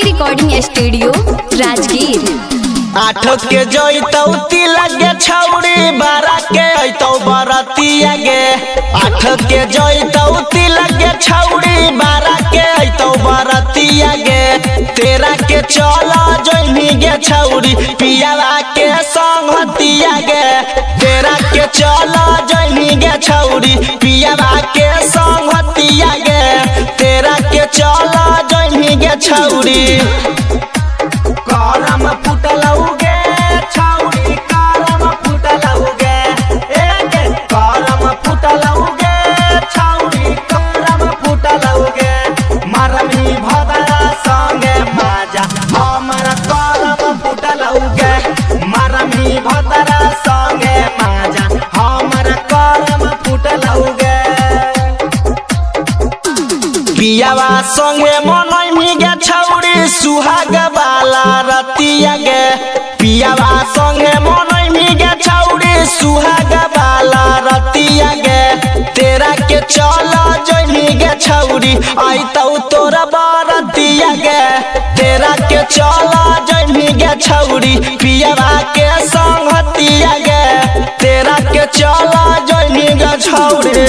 Recording studio Rajgir. 8 के जइतौ तिलक गे छौड़ी 12 के अइतौ बरतिया गे। 8 के जइतौ तिलक गे छौड़ी 12 के अइतौ बरतिया गे। 13 के चल जइनी गे छौड़ी पियावा के संगतिया गे। 13 के चल जइनी गे छौड़ी पियावा के संगतिया गे। 13 के चल जइनी गे छौड़ी करम फुटलौ गे छौड़ी करम फुटलौ गे। करम फुटलौ गे छौड़ी करम फुटलौ गे। मरमी भदरा संगे माजा हमर करम फुटलौ गे। मरमी भदरा संगे माजा हमर करम फुटलौ गे। पियावा संगे मनैमी गे छौड़ी सुहाग वाला रतिया गे। पियावा संगे मनैमी गे छौड़ी सुहाग वाला रतिया गे। 13 के चल जइनी गे छौड़ी अइतौ तोरा बरतिया गे। 13 के चल जइनी गे छौड़ी पियावा के संगतिया गे। 13 के चल जइनी गे छौड़ी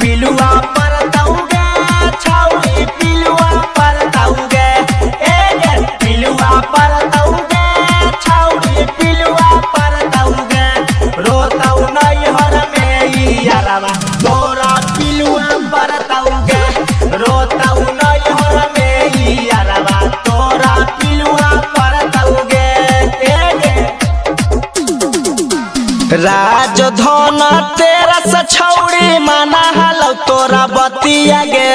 पिलुआ परतौ गे छौड़ी पिलुआ परतौ गे। पिलुआ परतौ गे छौड़ी पिलुआ परतौ गे। रोतौ नैहर में यारवा तोरा पिलुआ परतौ गे। रोतौ नैहर में यारवा तोरा पिलुआ परतौ गे। राजधन 13 से छौड़ी माना हलौ तोरा बतिया गे।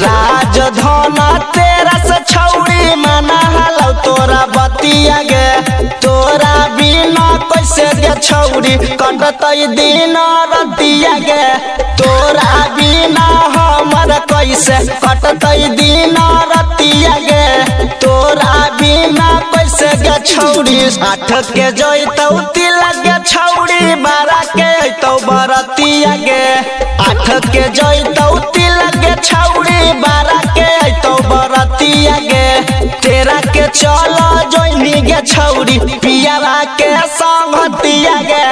राजधन 13 से छौड़ी माना हलौ तोरा बतिया गे। तोरा बिना कैसे गे छौड़ी कटतै दिन रतिया गे। तोरा बिना हमर कैसे कटतै दिन रतिया गे। तोरा बिना कैसे गे छौड़ी 8 के जइतौ तिलक गे छौड़ी 12 के अइतौ बरतिया गे। 8 के जइतौ तिलक गे छौड़ी 12 के अइतौ बरतिया गे। 13 के चल जइनी गे छौड़ी पियावा के संगतिया गे।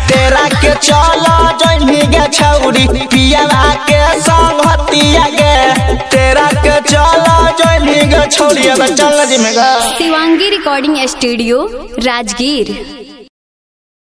13 के चल जइनी गे छौड़ी पियावा के संगतिया गे। 13 के चल जइनी गे छौड़ी अब चल जी में गा। Shivangi recording studio Rajgir.